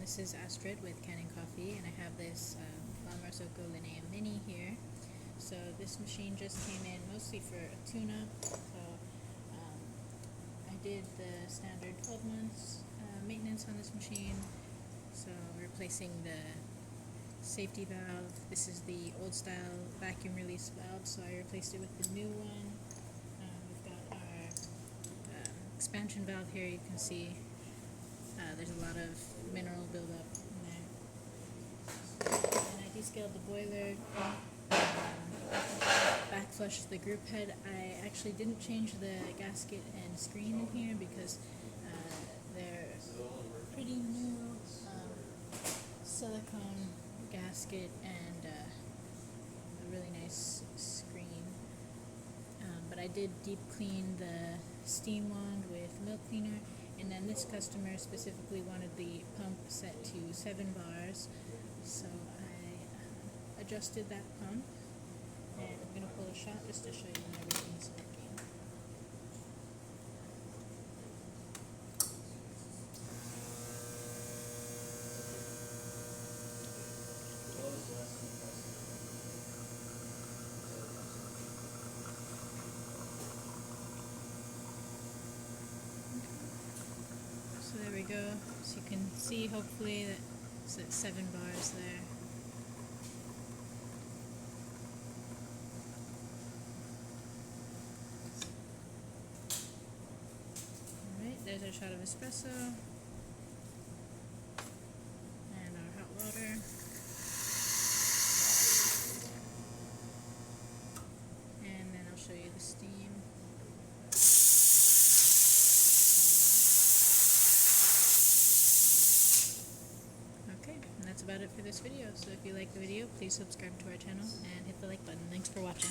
This is Astrid with Kanen Coffee, and I have this Marzocco Linea Mini here. So this machine just came in mostly for a tune-up. So I did the standard 12 months maintenance on this machine. So replacing the safety valve. This is the old style vacuum release valve, so I replaced it with the new one. We've got our expansion valve here. You can see there's a lot of mineral buildup in there. And I descaled the boiler, backflushed the group head. I actually didn't change the gasket and screen in here because they're pretty new silicone gasket and a really nice screen. But I did deep clean the steam wand with milk cleaner, and then this customer specifically wanted the pump set to 7 bars, so I adjusted that pump, and I'm going to pull a shot just to show you when everything's working. So there we go. So you can see hopefully that it's at 7 bars there. Alright, there's our shot of espresso and our hot water. And then I'll show you the steam. That's about it for this video. So if you like the video, please subscribe to our channel and hit the like button. Thanks for watching.